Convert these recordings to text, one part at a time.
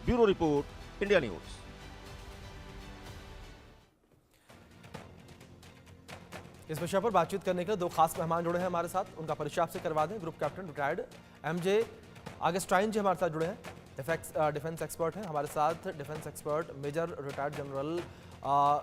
Bureau report, India news. इस विषय पर बातचीत करने के लिए दो खास मेहमान जुड़े हैं हमारे साथ। उनका परिचय आपसे करवा दें। Group captain retired MJ Augustine ji हमारे साथ जुड़े हैं, डिफेंस एक्सपर्ट हैं हमारे साथ। Defence expert major retired general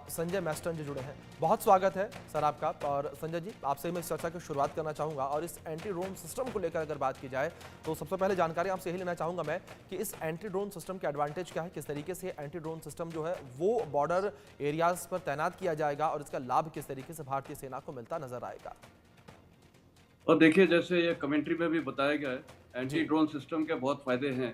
Sanjay Meston ji जुड़े हैं। बहुत स्वागत है सर आपका। और संजय जी, आपसे मैं इस चर्चा की शुरुआत करना चाहूँगा और इस एंटी ड्रोन सिस्टम को लेकर अगर बात की जाए तो सबसे पहले जानकारी आपसे यही लेना चाहूँगा मैं कि इस एंटी ड्रोन सिस्टम के एडवांटेज क्या है, किस तरीके से एंटी ड्रोन सिस्टम जो है वो बॉर्डर एरियाज पर तैनात किया जाएगा और इसका लाभ किस तरीके से भारतीय सेना को मिलता नजर आएगा। और देखिए, जैसे ये कमेंट्री में भी बताया गया है, एंटी जी ड्रोन सिस्टम के बहुत फायदे हैं।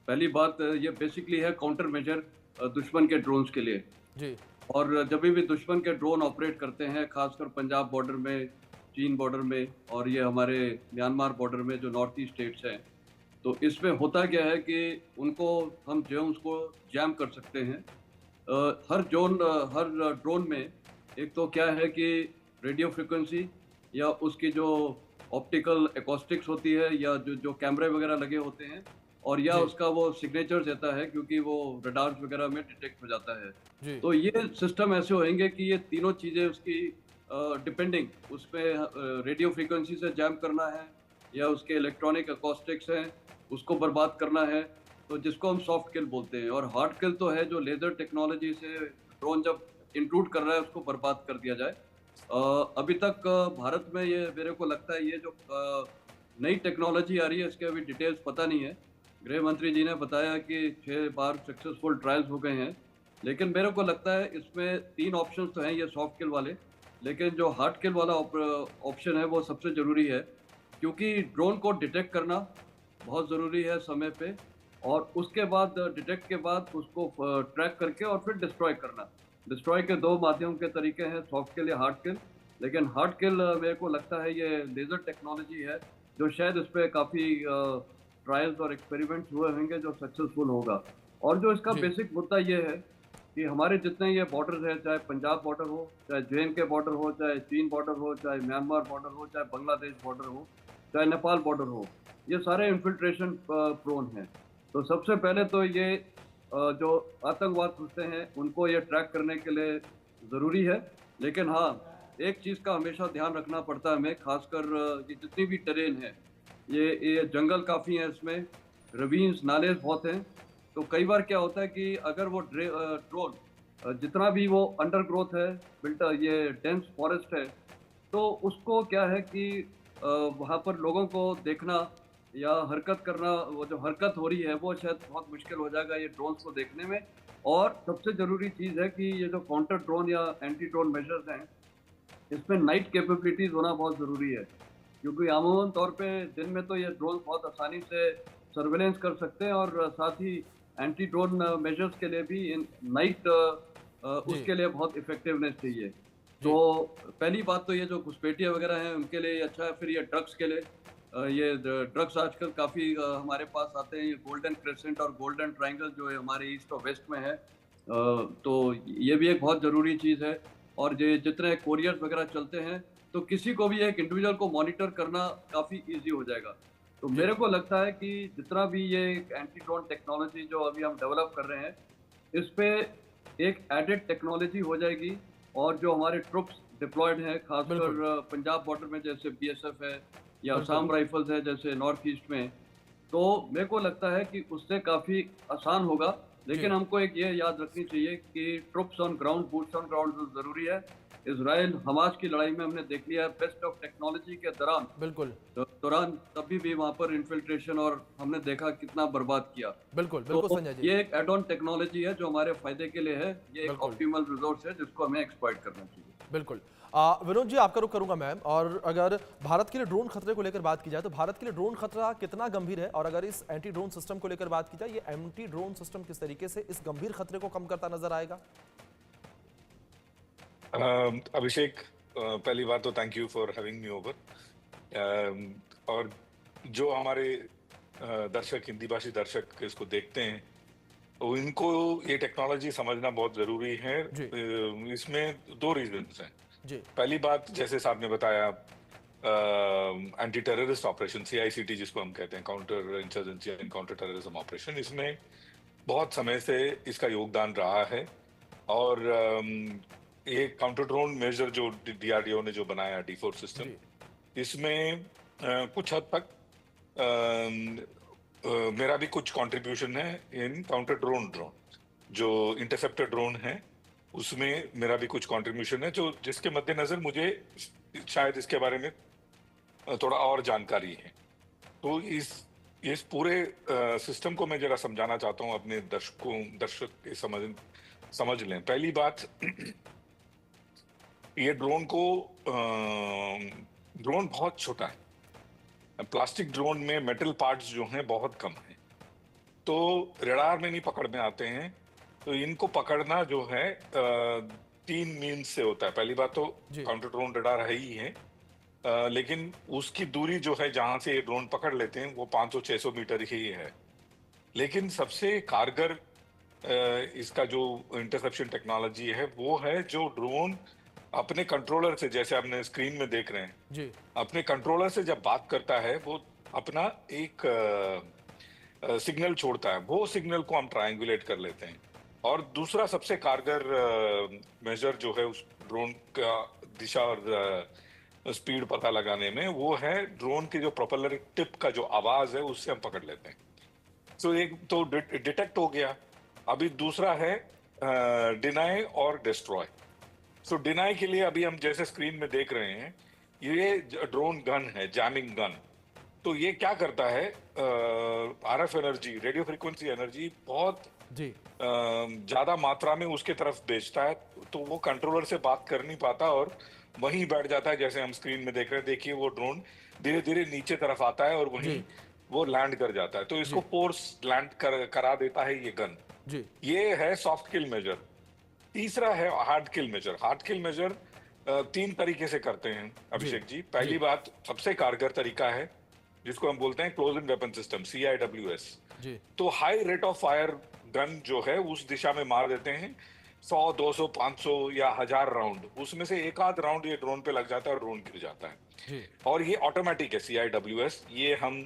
पहली बात, ये बेसिकली है काउंटर मेजर दुश्मन के ड्रोन्स के लिए। जी और जब भी दुश्मन के ड्रोन ऑपरेट करते हैं, खासकर पंजाब बॉर्डर में, चीन बॉर्डर में और ये हमारे म्यांमार बॉर्डर में जो नॉर्थ ईस्ट स्टेट्स हैं, तो इसमें होता क्या है कि उनको हम जोन्स को जैम कर सकते हैं। हर ड्रोन में एक तो क्या है कि रेडियो फ्रिक्वेंसी या उसकी जो ऑप्टिकल एकॉस्टिक्स होती है या जो जो कैमरे वगैरह लगे होते हैं, और या जी उसका वो सिग्नेचर देता है, क्योंकि वो रडार्स वगैरह में डिटेक्ट हो जाता है। जी तो ये सिस्टम ऐसे होंगे कि ये तीनों चीज़ें उसकी डिपेंडिंग उस पर रेडियो फ्रीक्वेंसी से जैम करना है या उसके इलेक्ट्रॉनिक एकॉस्टिक्स हैं उसको बर्बाद करना है, तो जिसको हम सॉफ्ट किल बोलते हैं। और हार्ड किल तो है जो लेजर टेक्नोलॉजी से ड्रोन जब इंट्रूड कर रहा है उसको बर्बाद कर दिया जाए। अभी तक भारत में ये मेरे को लगता है ये जो नई टेक्नोलॉजी आ रही है इसके अभी डिटेल्स पता नहीं है। गृह मंत्री जी ने बताया कि 6 बार सक्सेसफुल ट्रायल्स हो गए हैं, लेकिन मेरे को लगता है इसमें 3 ऑप्शंस तो हैं ये सॉफ्ट किल वाले, लेकिन जो हार्ड किल वाला ऑप्शन है वो सबसे ज़रूरी है, क्योंकि ड्रोन को डिटेक्ट करना बहुत ज़रूरी है समय पे, और उसके बाद डिटेक्ट के बाद उसको ट्रैक करके और फिर डिस्ट्रॉय करना। डिस्ट्रॉय के 2 माध्यम के तरीके हैं, सॉफ्ट किल या हार्ड किल। लेकिन हार्ड किल मेरे को लगता है ये लेज़र टेक्नोलॉजी है जो शायद इस पे काफ़ी ट्रायल्स और एक्सपेरिमेंट्स हुए होंगे जो सक्सेसफुल होगा। और जो इसका जी बेसिक मुद्दा ये है कि हमारे जितने ये बॉर्डर है, चाहे पंजाब बॉर्डर हो, चाहे जे बॉर्डर हो, चाहे चीन बॉर्डर हो, चाहे म्यांमार बॉर्डर हो, चाहे बांग्लादेश बॉर्डर हो, चाहे नेपाल बॉर्डर हो, ये सारे इन्फिल्ट्रेशन प्रोन हैं। तो सबसे पहले तो ये जो आतंकवाद घुसते हैं उनको ये ट्रैक करने के लिए ज़रूरी है। लेकिन हाँ, एक चीज़ का हमेशा ध्यान रखना पड़ता है हमें, खासकर ये जितनी भी टेरेन है, ये जंगल काफ़ी हैं, इसमें रवीन्स नाले बहुत हैं। तो कई बार क्या होता है कि अगर वो ड्रोन जितना भी वो अंडर ग्रोथ है, बिल्ट ये डेंस फॉरेस्ट है, तो उसको क्या है कि वहाँ पर लोगों को देखना या हरकत करना, वो जो हरकत हो रही है वो शायद बहुत मुश्किल हो जाएगा ये ड्रोन्स को देखने में। और सबसे ज़रूरी चीज़ है कि ये जो काउंटर ड्रोन या एंटी ड्रोन मेजर्स हैं, इसमें नाइट कैपेबिलिटीज़ होना बहुत ज़रूरी है, क्योंकि आमूमन तौर पे दिन में तो ये ड्रोन बहुत आसानी से सर्वेलेंस कर सकते हैं, और साथ ही एंटी ड्रोन मेजर्स के लिए भी नाइट जी उसके लिए बहुत इफेक्टिवनेस चाहिए। जी तो पहली बात तो ये जो घुसपैठिया वगैरह हैं उनके लिए अच्छा है। फिर ये ड्रग्स के लिए, ये ड्रग्स आजकल काफ़ी हमारे पास आते हैं। ये गोल्डन क्रेसेंट और गोल्डन ट्रायंगल जो है हमारे ईस्ट और वेस्ट में है, तो ये भी एक बहुत ज़रूरी चीज़ है। और ये जितने कोरियर्स वगैरह चलते हैं, तो किसी को भी एक इंडिविजुअल को मॉनिटर करना काफ़ी इजी हो जाएगा। तो जी मेरे को लगता है कि जितना भी ये एंटी ड्रोन टेक्नोलॉजी जो अभी हम डेवलप कर रहे हैं, इस पे एक एडेड टेक्नोलॉजी हो जाएगी। और जो हमारे ट्रुप्स डिप्लॉयड हैं, बिल्कुल खासकर पंजाब बॉर्डर में जैसे बीएसएफ है या बिल्कुल असम राइफल्स है जैसे नॉर्थ ईस्ट में, तो मेरे को लगता है कि उससे काफ़ी आसान होगा। जी लेकिन हमको एक ये याद रखनी चाहिए कि troops on ground, boots on ground ज़रूरी है। इजराइल हमास की लड़ाई में हमने देख लिया है, बेस्ट ऑफ टेक्नोलॉजी के बिल्कुल दौरान तभी भी वहाँ पर इन्फिल्ट्रेशन और हमने देखा कितना बर्बाद किया। बिल्कुल बिल्कुल तो संजय जी ये एक एड ऑन टेक्नोलॉजी है जो हमारे फायदे के लिए है। ये एक बिल्कुल ऑप्टिमल रिसोर्स है जिसको हमें एक्सप्लॉइट करना चाहिए। बिल्कुल। विनोद जी, आपका रुख करूंगा मैं। और अगर भारत के लिए ड्रोन खतरे को लेकर बात की जाए तो भारत के लिए ड्रोन खतरा कितना गंभीर है, और अगर इस एंटी ड्रोन सिस्टम को लेकर बात की जाए, ये एंटी ड्रोन सिस्टम किस तरीके से इस गंभीर खतरे को कम करता नजर आएगा। अभिषेक, पहली बात तो thank you for having me over. और जो हमारे दर्शक, हिंदी भाषी दर्शक इसको देखते हैं, तो इनको ये टेक्नोलॉजी समझना बहुत जरूरी है। जी इसमें 2 रीजंस हैं। जी पहली बात, जैसे साहब ने बताया, एंटी टेररिस्ट ऑपरेशन, CICT जिसको हम कहते हैं, counter insurgency and counter terrorism operation, इसमें बहुत समय से इसका योगदान रहा है। और ये काउंटर ड्रोन मेजर जो डीआरडीओ ने जो बनाया D4 सिस्टम, जी इसमें कुछ हद तक मेरा भी कुछ कंट्रीब्यूशन है इन काउंटर ड्रोन जो इंटरसेप्टर ड्रोन है उसमें मेरा भी कुछ कंट्रीब्यूशन है, जो जिसके मद्देनजर मुझे शायद इसके बारे में थोड़ा और जानकारी है। तो इस पूरे सिस्टम को मैं जरा समझाना चाहता हूँ अपने दर्शक समझ लें। पहली बात, ये ड्रोन बहुत छोटा है। प्लास्टिक ड्रोन में मेटल पार्ट्स जो हैं बहुत कम हैं, तो रडार में नहीं पकड़ में आते हैं। तो इनको पकड़ना जो है 3 मीन्स से होता है। पहली बात तो काउंटर ड्रोन रडार है ही है, लेकिन उसकी दूरी जो है जहां से ये ड्रोन पकड़ लेते हैं वो 500-600 मीटर ही है। लेकिन सबसे कारगर इसका जो इंटरसेप्शन टेक्नोलॉजी है वो है जो ड्रोन अपने कंट्रोलर से, जैसे आपने स्क्रीन में देख रहे हैं जी, अपने कंट्रोलर से जब बात करता है वो अपना एक सिग्नल छोड़ता है। वो सिग्नल को हम ट्रायंगुलेट कर लेते हैं। और दूसरा सबसे कारगर मेजर जो है उस ड्रोन का दिशा और स्पीड पता लगाने में, वो है ड्रोन की जो प्रोपेलर टिप का जो आवाज है उससे हम पकड़ लेते हैं। तो एक तो डिटेक्ट हो गया। अभी दूसरा है डिनाई और डिस्ट्रॉय। सो डिनाई के लिए अभी हम जैसे स्क्रीन में देख रहे हैं, ये ड्रोन गन है, जैमिंग गन। तो ये क्या करता है, RF energy, radio frequency energy बहुत जी ज्यादा मात्रा में उसके तरफ भेजता है, तो वो कंट्रोलर से बात कर नहीं पाता और वहीं बैठ जाता है। जैसे हम स्क्रीन में देख रहे हैं, देखिए वो ड्रोन धीरे धीरे नीचे तरफ आता है और वहीं वो लैंड कर जाता है। तो इसको फोर्स लैंड करा देता है ये गन। जी ये है सॉफ्ट किल मेजर। तीसरा है हार्ड किल मेजर। हार्ड किल मेजर 3 तरीके से करते हैं अभिषेक जी। पहली बात, सबसे कारगर तरीका है जिसको हम बोलते हैं close in weapon system, CIWS। जी तो high rate of fire gun जो है उस दिशा में मार देते हैं 100, 200, 500 या 1000 राउंड। उसमें से एक आध राउंड ये ड्रोन पे लग जाता है और ड्रोन गिर जाता है। जी और ये ऑटोमेटिक है CIWS। ये हम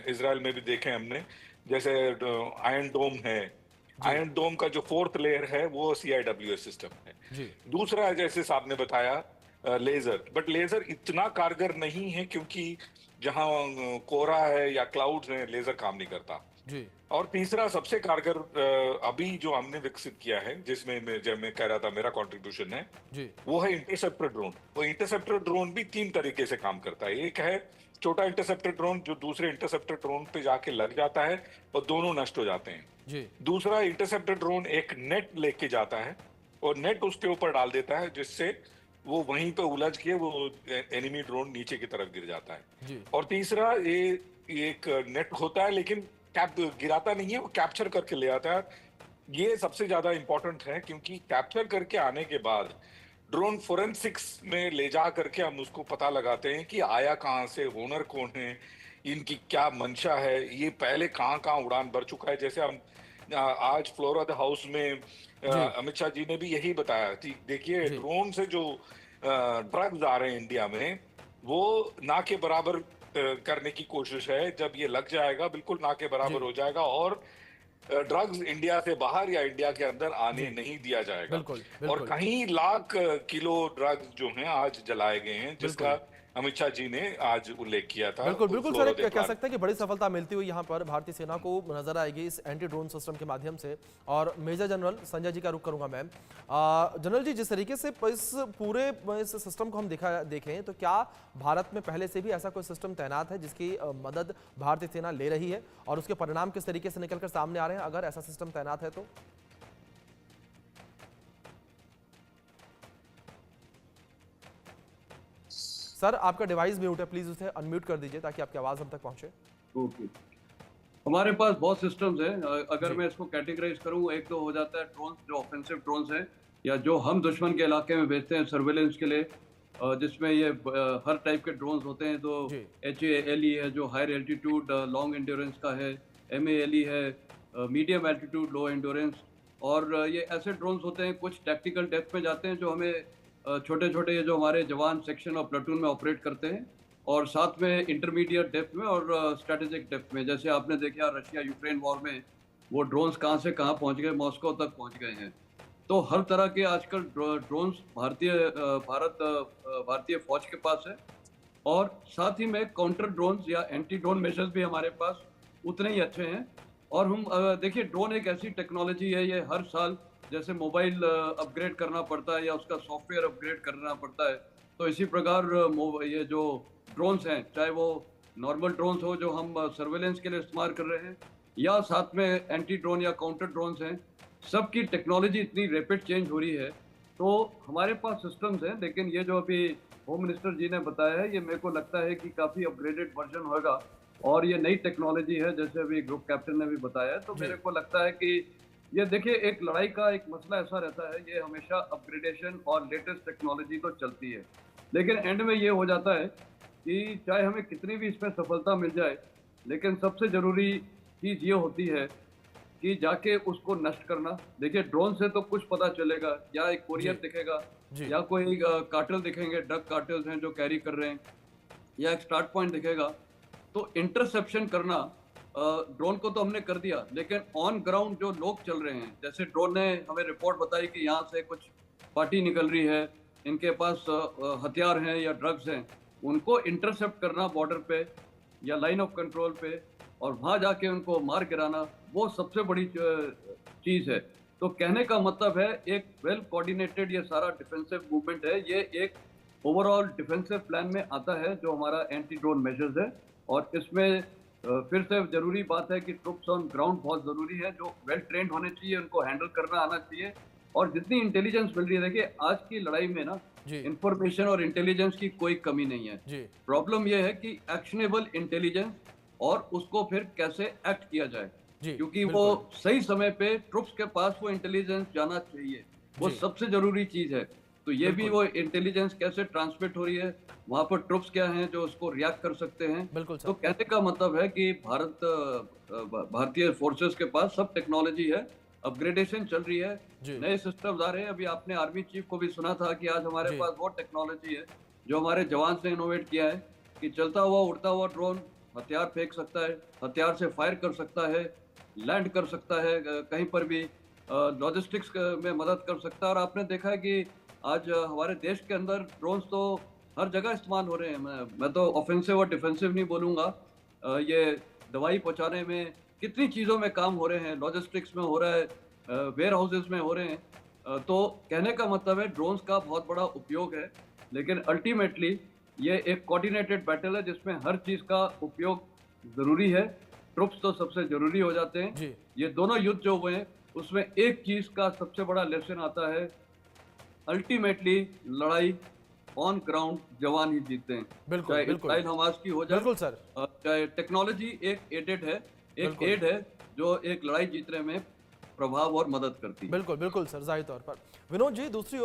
इजराइल में भी देखे हमने, जैसे आयरन डोम है। आयरन डोम का जो 4th लेयर है वो CIWS सिस्टम है। जी दूसरा है, जैसे साहब ने बताया, लेजर। बट लेजर इतना कारगर नहीं है क्योंकि जहां कोहरा है या क्लाउड्स हैं, लेजर काम नहीं करता। जी और तीसरा सबसे कारगर अभी जो हमने विकसित किया है, जिसमें जब मैं कह रहा था मेरा कंट्रीब्यूशन है, जी वो है इंटरसेप्टर ड्रोन। वो इंटरसेप्टर ड्रोन भी 3 तरीके से काम करता है। एक है छोटा इंटरसेप्टर ड्रोन जो दूसरे इंटरसेप्टर ड्रोन पे जाके लग जाता है और दोनों नष्ट हो जाते हैं। जी दूसरा इंटरसेप्टर ड्रोन एक नेट लेके जाता है और नेट उसके ऊपर डाल देता है, जिससे वो वहीं पे उलझ के वो एनिमी ड्रोन नीचे की तरफ गिर जाता है। जी और तीसरा ये एक नेट होता है लेकिन कैप गिराता नहीं है, वो कैप्चर करके ले आता है। ये सबसे ज्यादा इंपॉर्टेंट है क्योंकि कैप्चर करके आने के बाद ड्रोन फोरेंसिक्स में ले जा करके हम उसको पता लगाते हैं कि आया कहाँ से, ओनर कौन है, इनकी क्या मंशा है, ये पहले कहाँ कहाँ उड़ान भर चुका है। जैसे हम आज फ्लोरा द हाउस में अमित शाह जी ने भी यही बताया कि देखिए ड्रोन से जो ड्रग्स आ रहे हैं इंडिया में, वो ना के बराबर करने की कोशिश है। जब ये लग जाएगा बिल्कुल ना के बराबर हो जाएगा और ड्रग्स इंडिया से बाहर या इंडिया के अंदर आने नहीं दिया जाएगा। बिल्कुल, और बिल्कुल। कहीं लाख किलो ड्रग्स जो हैं आज जलाए गए हैं, जिसका अमित शाह जी ने आज उल्लेख किया था। बिल्कुल बिल्कुल सर, कह सकते हैं कि बड़ी सफलता मिलती हुई यहाँ पर भारतीय सेना को नजर आएगी इस एंटी ड्रोन सिस्टम के माध्यम से। और मेजर जनरल संजय जी का रुख करूंगा मैम। जनरल जी, जिस तरीके से इस पूरे इस सिस्टम को हम देखें तो क्या भारत में पहले से भी ऐसा कोई सिस्टम तैनात है जिसकी मदद भारतीय सेना ले रही है और उसके परिणाम किस तरीके से निकलकर सामने आ रहे हैं, अगर ऐसा सिस्टम तैनात है तो? सर, आपका डिवाइस म्यूट है, प्लीज उसे अनम्यूट कर दीजिए ताकि आपकी आवाज हम तक पहुंचे। ओके, हमारे पास बहुत सिस्टम्स हैं। अगर मैं इसको कैटेगराइज करूं, एक तो हो जाता है ड्रोन्स, जो ऑफेंसिव ड्रोन्स हैं या जो हम दुश्मन के इलाके में भेजते हैं सर्वेलेंस के लिए, जिसमें ये हर टाइप के ड्रोन्स होते हैं। तो HALE है जो हायर एल्टीट्यूड लॉन्ग एंड्योरेंस का है, MALE है मीडियम एल्टीट्यूड लो एंड्योरेंस। और ये ऐसे ड्रोन्स होते हैं, कुछ टैक्टिकल डेप्थ में जाते हैं जो हमें छोटे छोटे ये जो हमारे जवान सेक्शन और प्लाटून में ऑपरेट करते हैं, और साथ में इंटरमीडिएट डेप्थ में और स्ट्रेटेजिक डेप्थ में। जैसे आपने देखा रशिया यूक्रेन वॉर में वो ड्रोन्स कहाँ से कहाँ पहुंच गए, मॉस्को तक पहुंच गए हैं। तो हर तरह के आजकल ड्रोन्स भारतीय फौज के पास है, और साथ ही में काउंटर ड्रोन्स या एंटी ड्रोन मेजर्स भी हमारे पास उतने ही अच्छे हैं। और हम देखिए, ड्रोन एक ऐसी टेक्नोलॉजी है, ये हर साल जैसे मोबाइल अपग्रेड करना पड़ता है या उसका सॉफ्टवेयर अपग्रेड करना पड़ता है, तो इसी प्रकार ये जो ड्रोन्स हैं, चाहे वो नॉर्मल ड्रोन्स हो जो हम सर्वेलेंस के लिए इस्तेमाल कर रहे हैं, या साथ में एंटी ड्रोन या काउंटर ड्रोन्स हैं, सबकी टेक्नोलॉजी इतनी रैपिड चेंज हो रही है। तो हमारे पास सिस्टम्स हैं, लेकिन ये जो अभी होम मिनिस्टर जी ने बताया है, ये मेरे को लगता है कि काफ़ी अपग्रेडेड वर्जन होगा, और ये नई टेक्नोलॉजी है, जैसे अभी ग्रुप कैप्टन ने भी बताया है। तो मेरे को लगता है कि ये देखिए, एक लड़ाई का एक मसला ऐसा रहता है, ये हमेशा अपग्रेडेशन और लेटेस्ट टेक्नोलॉजी तो चलती है, लेकिन एंड में ये हो जाता है कि चाहे हमें कितनी भी इसमें सफलता मिल जाए, लेकिन सबसे ज़रूरी चीज़ ये होती है कि जाके उसको नष्ट करना। देखिए, ड्रोन से तो कुछ पता चलेगा, या एक कोरियर दिखेगा, या कोई कार्टेल दिखेंगे, ड्रग कार्टेल्स हैं जो कैरी कर रहे हैं, या एक स्टार्ट पॉइंट दिखेगा। तो इंटरसेप्शन करना, ड्रोन को तो हमने कर दिया, लेकिन ऑन ग्राउंड जो लोग चल रहे हैं, जैसे ड्रोन ने हमें रिपोर्ट बताई कि यहाँ से कुछ पार्टी निकल रही है, इनके पास हथियार हैं या ड्रग्स हैं, उनको इंटरसेप्ट करना बॉर्डर पे या लाइन ऑफ कंट्रोल पे, और वहाँ जाके उनको मार गिराना, वो सबसे बड़ी चीज़ है। तो कहने का मतलब है, एक वेल कोऑर्डिनेटेड ये सारा डिफेंसिव मूवमेंट है, ये एक ओवरऑल डिफेंसिव प्लान में आता है जो हमारा एंटी ड्रोन मेजर्स है। और इसमें फिर से ज़रूरी बात है कि ट्रुप्स ऑन ग्राउंड बहुत ज़रूरी है, जो वेल ट्रेंड होने चाहिए, उनको हैंडल करना आना चाहिए। और जितनी इंटेलिजेंस मिल रही है, देखिए आज की लड़ाई में ना इंफॉर्मेशन और इंटेलिजेंस की कोई कमी नहीं है। प्रॉब्लम यह है कि एक्शनेबल इंटेलिजेंस और उसको फिर कैसे एक्ट किया जाए, क्योंकि वो सही समय पे ट्रुप्स के पास वो इंटेलिजेंस जाना चाहिए, वो सबसे जरूरी चीज है। तो ये भी वो इंटेलिजेंस कैसे ट्रांसमिट हो रही है, वहां पर ट्रुप्स क्या हैं जो उसको रिएक्ट कर सकते हैं। तो कहने का मतलब है कि भारतीय फोर्सेस के पास सब टेक्नोलॉजी है, अपग्रेडेशन चल रही है, नए सिस्टम्स आ रहे हैं। अभी आपने आर्मी चीफ को भी सुना था कि आज हमारे पास वो टेक्नोलॉजी है जो हमारे जवान ने इनोवेट किया है, कि चलता हुआ उड़ता हुआ ड्रोन हथियार फेंक सकता है, हथियार से फायर कर सकता है, लैंड कर सकता है, कहीं पर भी लॉजिस्टिक्स में मदद कर सकता है। और आपने देखा है कि आज हमारे देश के अंदर ड्रोन्स तो हर जगह इस्तेमाल हो रहे हैं। मैं तो ऑफेंसिव और डिफेंसिव नहीं बोलूँगा, ये दवाई पहुँचाने में कितनी चीज़ों में काम हो रहे हैं, लॉजिस्टिक्स में हो रहा है, वेयर हाउसेज में हो रहे हैं। तो कहने का मतलब है, ड्रोन्स का बहुत बड़ा उपयोग है, लेकिन अल्टीमेटली ये एक कोऑर्डिनेटेड बैटल है जिसमें हर चीज़ का उपयोग ज़रूरी है। ट्रुप्स तो सबसे ज़रूरी हो जाते हैं। ये दोनों युद्ध जो हुए हैं, उसमें एक चीज़ का सबसे बड़ा लेसन आता है, अल्टीमेटली लड़ाई ऑन ग्राउंड जवान ही जीतते हैं। चाहे इस्राइल हमास की हो जाए, चाहे टेक्नोलॉजी एक एडेड है, एक एड है जो एक लड़ाई जीतने में प्रभाव और मदद करती है। बिल्कुल सर, जाहिर तौर पर। विनोद जी, दूसरी